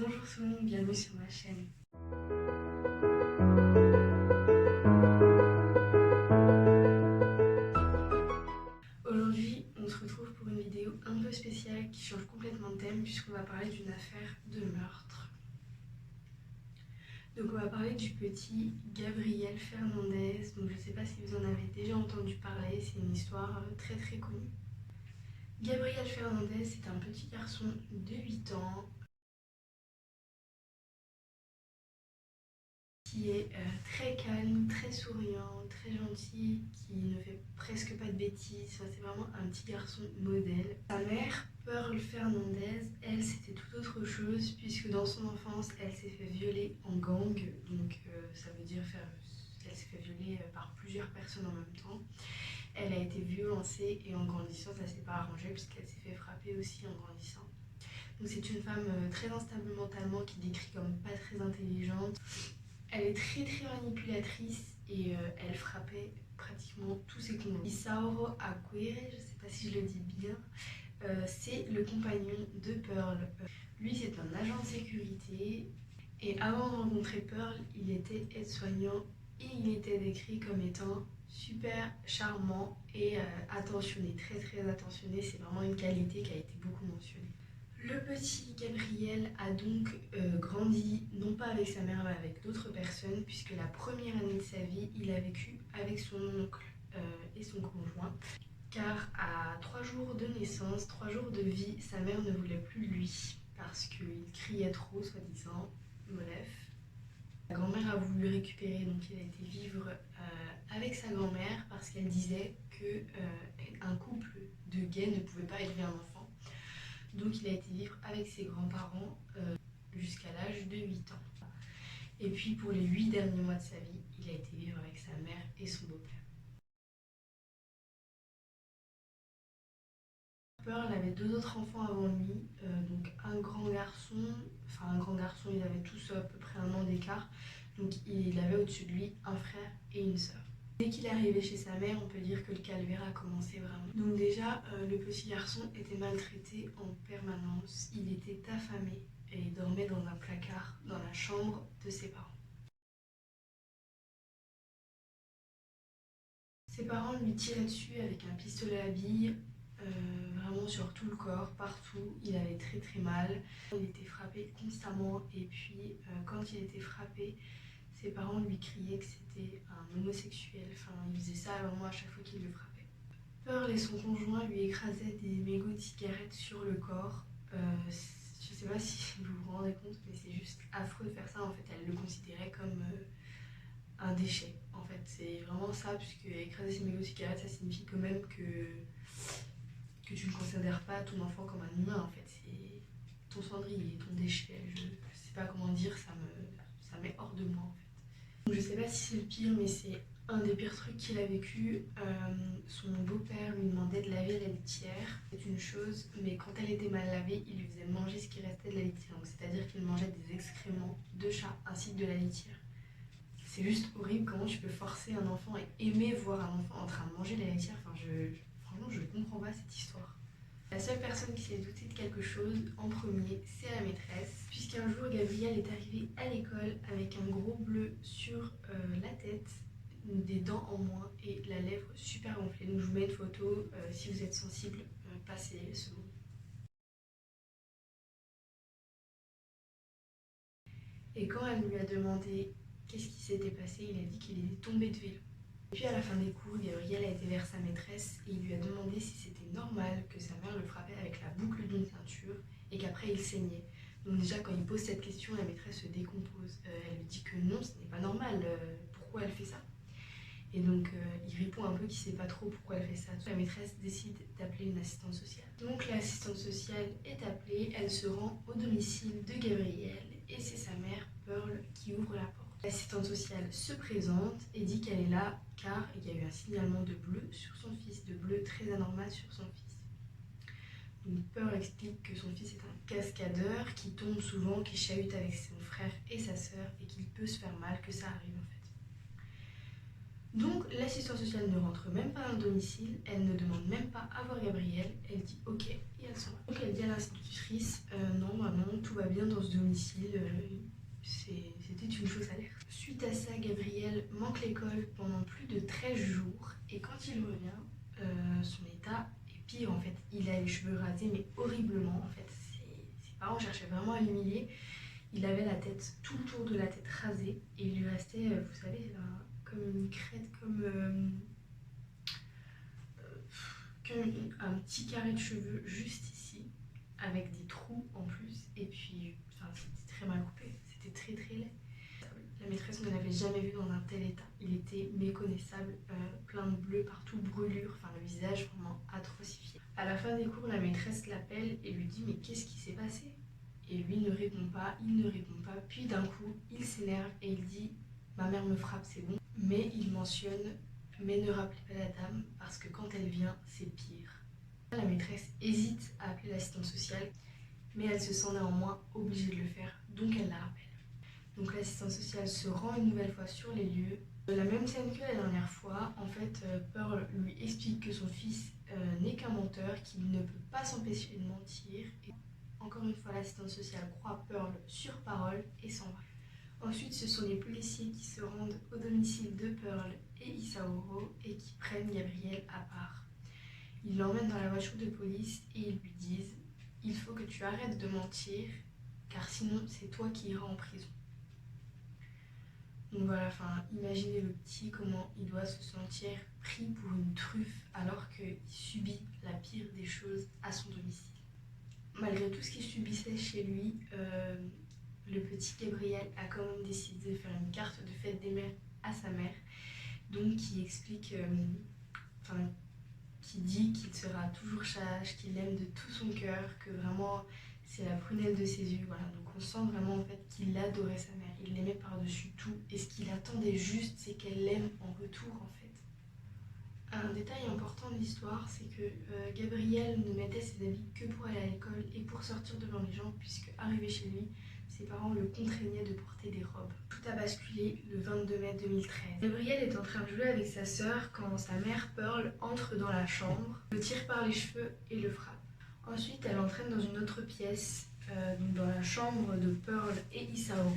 Bonjour tout le monde, bienvenue sur ma chaîne. Aujourd'hui, on se retrouve pour une vidéo un peu spéciale qui change complètement de thème puisqu'on va parler d'une affaire de meurtre. Donc on va parler du petit Gabriel Fernandez. Donc je ne sais pas si vous en avez déjà entendu parler, c'est une histoire très très connue. Gabriel Fernandez, c'est un petit garçon de 8 ans qui est très calme, très souriant, très gentil, qui ne fait presque pas de bêtises. Enfin, c'est vraiment un petit garçon modèle. Sa mère, Pearl Fernandez, elle, c'était tout autre chose, puisque dans son enfance, elle s'est fait violer en gang. Donc ça veut dire elle s'est fait violer par plusieurs personnes en même temps. Elle a été violencée et en grandissant, ça s'est pas arrangé puisqu'elle s'est fait frapper aussi en grandissant. Donc c'est une femme très instable mentalement qui décrit comme pas très intelligente. Elle est très très manipulatrice et elle frappait pratiquement tous ses clients. Isauro Aguirre, je ne sais pas si je le dis bien, c'est le compagnon de Pearl. Lui c'est un agent de sécurité et avant de rencontrer Pearl, il était aide-soignant et il était décrit comme étant super charmant et attentionné, très très attentionné. C'est vraiment une qualité qui a été beaucoup mentionnée. Le petit Gabriel a donc grandi, non pas avec sa mère, mais avec d'autres personnes, puisque la première année de sa vie, il a vécu avec son oncle et son conjoint. Car à 3 jours de naissance, 3 jours de vie, sa mère ne voulait plus de lui, parce qu'il criait trop, soi-disant. Bref. Sa grand-mère a voulu le récupérer, donc il a été vivre avec sa grand-mère, parce qu'elle disait qu'un couple de gays ne pouvait pas élever un enfant. Donc il a été vivre avec ses grands-parents jusqu'à l'âge de 8 ans. Et puis pour les 8 derniers mois de sa vie, il a été vivre avec sa mère et son beau-père. Pearl avait 2 autres enfants avant lui, donc un grand garçon, ils avaient tous à peu près 1 an d'écart, donc il avait au-dessus de lui un frère et une sœur. Dès qu'il est arrivé chez sa mère, on peut dire que le calvaire a commencé vraiment. Donc déjà, le petit garçon était maltraité en permanence, il était affamé et il dormait dans un placard dans la chambre de ses parents. Ses parents lui tiraient dessus avec un pistolet à billes, vraiment sur tout le corps, partout. Il avait très très mal. Il était frappé constamment et puis quand il était frappé, ses parents lui criaient que c'était un homosexuel. Enfin, il faisait ça vraiment à chaque fois qu'il le frappait. Pearl et son conjoint lui écrasaient des mégots de cigarettes sur le corps. Je sais pas si vous vous rendez compte, mais c'est juste affreux de faire ça. En fait, elle le considérait comme un déchet. En fait, c'est vraiment ça, puisque écraser ses mégots de cigarettes, ça signifie quand même que tu ne considères pas ton enfant comme un humain. En fait, c'est ton cendrier, ton déchet. Je sais pas comment dire, ça met hors de moi en fait. Donc, je sais pas si c'est le pire, mais c'est un des pires trucs qu'il a vécu. Son beau-père lui demandait de laver la litière, c'est une chose, mais quand elle était mal lavée, il lui faisait manger ce qui restait de la litière. Donc c'est-à-dire qu'il mangeait des excréments de chat ainsi que de la litière. C'est juste horrible comment tu peux forcer un enfant et aimer voir un enfant en train de manger la litière. Enfin, franchement, je comprends pas cette histoire. La seule personne qui s'est doutée de quelque chose en premier, c'est la maîtresse, puisqu'un jour, Gabriel est arrivé à l'école avec un gros bleu sur la tête, des dents en moins et la lèvre super gonflée. Donc je vous mets une photo, si vous êtes sensible, passez ce mot. Et quand elle lui a demandé qu'est-ce qui s'était passé, il a dit qu'il était tombé de vélo. Et puis à la fin des cours, Gabriel a été vers sa maîtresse et il lui a demandé si c'était normal que sa mère le frappait avec la boucle d'une ceinture et qu'après il saignait. Donc déjà quand il pose cette question, la maîtresse se décompose. Elle lui dit que non, ce n'est pas normal, pourquoi elle fait ça? Et donc il répond un peu qu'il ne sait pas trop pourquoi elle fait ça. La maîtresse décide d'appeler une assistante sociale. Donc l'assistante sociale est appelée, elle se rend au domicile de Gabriel et c'est sa mère, Pearl, qui ouvre la porte. L'assistante sociale se présente et dit qu'elle est là car il y a eu un signalement de bleu sur son fils, de bleu très anormal sur son fils. Donc Pearl explique que son fils est un cascadeur qui tombe souvent, qui chahute avec son frère et sa sœur et qu'il peut se faire mal, que ça arrive en fait. Donc l'assistante sociale ne rentre même pas dans le domicile, elle ne demande même pas à voir Gabrielle, elle dit ok et elle s'en va. Donc elle dit à l'institutrice non maman, tout va bien dans ce domicile, c'était une fausse alerte. Suite à ça, Gabriel manque l'école pendant plus de 13 jours et quand il revient, son état est pire en fait. Il a les cheveux rasés mais horriblement en fait. Ses parents cherchaient vraiment à l'humilier. Il avait la tête, tout le tour de la tête rasée et il lui restait, vous savez, comme une crête, comme un petit carré de cheveux juste ici, avec des trous en plus. Et puis, enfin, c'était très mal coupé, c'était très très laid. La maîtresse ne l'avait jamais vu dans un tel état. Il était méconnaissable, plein de bleu partout, brûlures, enfin le visage vraiment atrocifié. À la fin des cours, la maîtresse l'appelle et lui dit mais qu'est-ce qui s'est passé? Et lui ne répond pas, il ne répond pas. Puis d'un coup, il s'énerve et il dit ma mère me frappe, c'est bon. Mais il mentionne mais ne rappelez pas la dame parce que quand elle vient, c'est pire. La maîtresse hésite à appeler l'assistante sociale, mais elle se sent néanmoins obligée de le faire, donc elle la rappelle. Donc l'assistante sociale se rend une nouvelle fois sur les lieux. La même scène que la dernière fois, en fait, Pearl lui explique que son fils n'est qu'un menteur, qu'il ne peut pas s'empêcher de mentir. Et encore une fois, l'assistante sociale croit Pearl sur parole et s'en va. Ensuite, ce sont les policiers qui se rendent au domicile de Pearl et Isaoro et qui prennent Gabriel à part. Ils l'emmènent dans la voiture de police et ils lui disent « Il faut que tu arrêtes de mentir, car sinon c'est toi qui iras en prison. » Donc voilà, enfin, imaginez le petit, comment il doit se sentir pris pour une truffe alors qu'il subit la pire des choses à son domicile. Malgré tout ce qu'il subissait chez lui, le petit Gabriel a quand même décidé de faire une carte de fête des mères à sa mère, donc qui explique, qui dit qu'il sera toujours sage, qu'il l'aime de tout son cœur, que vraiment c'est la prunelle de ses yeux. Voilà. Donc on sent vraiment en fait qu'il adorait sa mère, il l'aimait par-dessus tout et ce qu'il attendait juste c'est qu'elle l'aime en retour en fait. Un détail important de l'histoire, c'est que Gabriel ne mettait ses habits que pour aller à l'école et pour sortir devant les gens, puisque arrivé chez lui, ses parents le contraignaient de porter des robes. Tout a basculé le 22 mai 2013. Gabriel est en train de jouer avec sa sœur quand sa mère Pearl entre dans la chambre, le tire par les cheveux et le frappe. Ensuite, elle entraîne dans une autre pièce, dans la chambre de Pearl et Isaoro.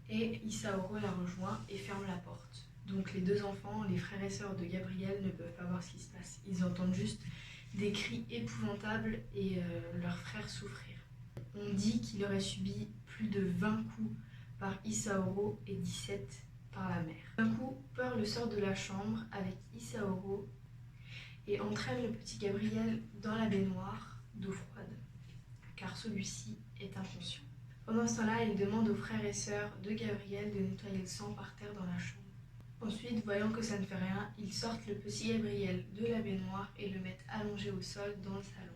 Et Isaoro la rejoint et ferme la porte. Donc les deux enfants, les frères et sœurs de Gabriel, ne peuvent pas voir ce qui se passe. Ils entendent juste des cris épouvantables et leur frère souffrir. On dit qu'il aurait subi plus de 20 coups par Isaoro et 17 par la mère. D'un coup, Pearl sort de la chambre avec Isaoro et entraîne le petit Gabriel dans la baignoire d'eau froide, car celui-ci est inconscient. Pendant ce temps-là, il demande aux frères et sœurs de Gabriel de nettoyer le sang par terre dans la chambre. Ensuite, voyant que ça ne fait rien, ils sortent le petit Gabriel de la baignoire et le mettent allongé au sol dans le salon.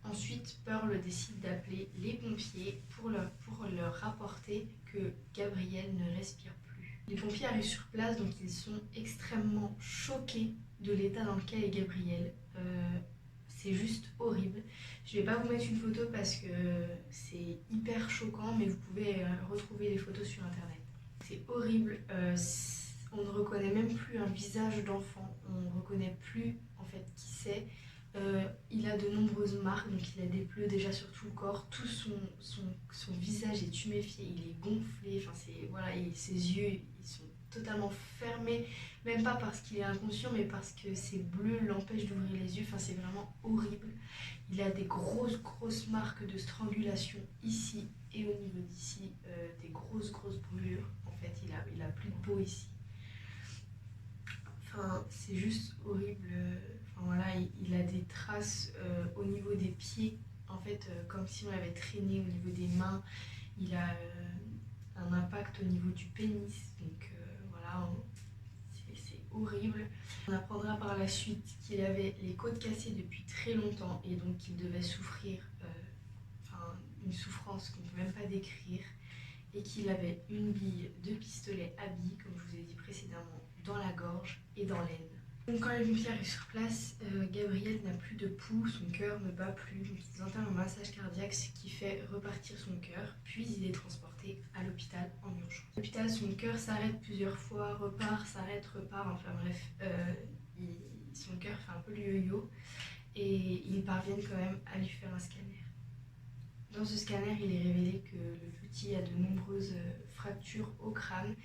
Ensuite, Pearl décide d'appeler les pompiers pour leur rapporter que Gabriel ne respire plus. Les pompiers arrivent sur place, donc ils sont extrêmement choqués de l'état dans lequel est Gabriel. C'est juste horrible. Je ne vais pas vous mettre une photo parce que c'est hyper choquant, mais vous pouvez retrouver les photos sur internet. C'est horrible. On ne reconnaît même plus un visage d'enfant, on ne reconnaît plus en fait qui c'est. Il a de nombreuses marques, donc il a des bleus déjà sur tout le corps, tout son visage est tuméfié, il est gonflé, enfin voilà, et ses yeux ils sont totalement fermés, même pas parce qu'il est inconscient, mais parce que ces bleus l'empêchent d'ouvrir les yeux, enfin c'est vraiment horrible. Il a des grosses marques de strangulation ici et au niveau d'ici, des grosses brûlures, en fait il a plus de peau ici. Enfin, c'est juste horrible. Enfin, voilà, il a des traces au niveau des pieds, en fait, comme si on l'avait traîné au niveau des mains. Il a un impact au niveau du pénis, donc voilà, c'est horrible. On apprendra par la suite qu'il avait les côtes cassées depuis très longtemps et donc qu'il devait souffrir une souffrance qu'on ne peut même pas décrire, et qu'il avait une bille de pistolet à billes, comme je vous ai dit précédemment, dans la gorge et dans l'aine. Donc quand les pompiers arrivent sur place, Gabriel n'a plus de pouls, son cœur ne bat plus, donc ils entament un massage cardiaque, ce qui fait repartir son cœur, puis il est transporté à l'hôpital en urgence. À l'hôpital, son cœur s'arrête plusieurs fois, repart, s'arrête, repart, enfin bref, son cœur fait un peu le yo-yo et ils parviennent quand même à lui faire un scanner. Dans ce scanner, il est révélé que le petit a de nombreuses fractures au crâne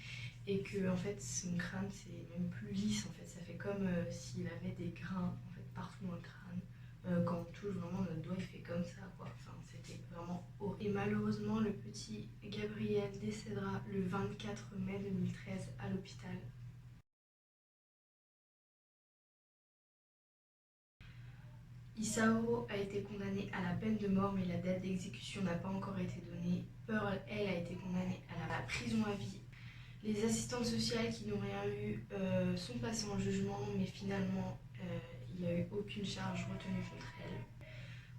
et que en fait son crâne c'est même plus lisse, en fait ça fait comme s'il avait des grains en fait partout dans le crâne. Quand on touche vraiment notre doigt, il fait comme ça quoi. Enfin, c'était vraiment horrible. Et malheureusement, le petit Gabriel décédera le 24 mai 2013 à l'hôpital. Isao a été condamnée à la peine de mort, mais la date d'exécution n'a pas encore été donnée. Pearl, elle, a été condamnée à la prison à vie. Les assistantes sociales qui n'ont rien eu sont passées en jugement, mais finalement, il n'y a eu aucune charge retenue contre elles.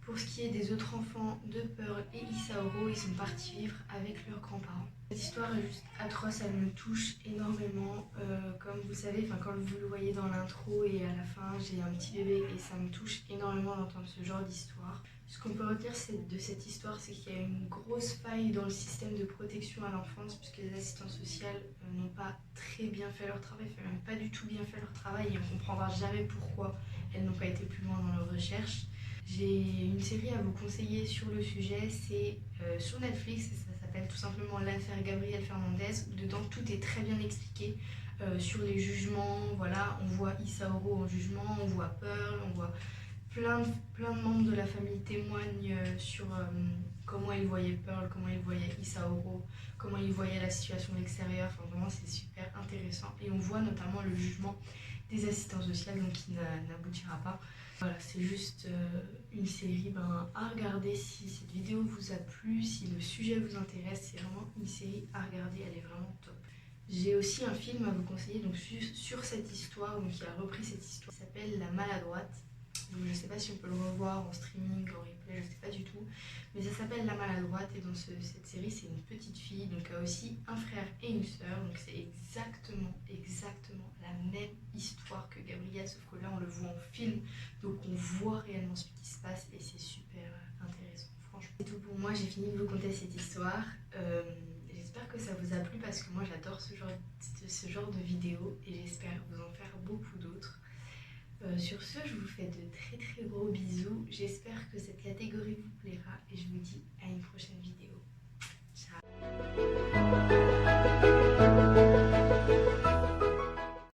Pour ce qui est des autres enfants de Pearl et Isaoro, ils sont partis vivre avec leurs grands-parents. Cette histoire est juste atroce, elle me touche énormément. Comme vous savez, quand vous le voyez dans l'intro et à la fin, j'ai un petit bébé et ça me touche énormément d'entendre ce genre d'histoire. Ce qu'on peut retenir de cette histoire, c'est qu'il y a une grosse faille dans le système de protection à l'enfance, puisque les assistantes sociales n'ont pas très bien fait leur travail, enfin même pas du tout bien fait leur travail, et on comprendra jamais pourquoi elles n'ont pas été plus loin dans leur recherche. J'ai une série à vous conseiller sur le sujet, c'est sur Netflix, et ça s'appelle tout simplement l'affaire Gabriel Fernandez. Dedans tout est très bien expliqué sur les jugements, voilà, on voit Isaoro en jugement, on voit Pearl, on voit plein de membres de la famille témoignent sur comment ils voyaient Pearl, comment ils voyaient Isaoro, comment ils voyaient la situation extérieure, enfin vraiment c'est super intéressant. Et on voit notamment le jugement des assistants sociaux, donc qui n'aboutira pas. Voilà, c'est juste une série à regarder si cette vidéo vous a plu, si le sujet vous intéresse, c'est vraiment une série à regarder, elle est vraiment top. J'ai aussi un film à vous conseiller donc, sur cette histoire, donc, qui a repris cette histoire, qui s'appelle La Maladroite. Donc, je ne sais pas si on peut le revoir en streaming, en replay, je ne sais pas du tout. Mais ça s'appelle La Maladroite et dans cette série, c'est une petite fille donc qui a aussi un frère et une sœur. Donc c'est exactement la même histoire que Gabriel, sauf que là on le voit en film. Donc on voit réellement ce qui se passe et c'est super intéressant, franchement. C'est tout pour moi, j'ai fini de vous conter cette histoire. J'espère que ça vous a plu parce que moi j'adore ce genre de vidéos et j'espère vous en faire beaucoup d'autres. Sur ce, je vous fais de très gros bisous. J'espère que cette catégorie vous plaira et je vous dis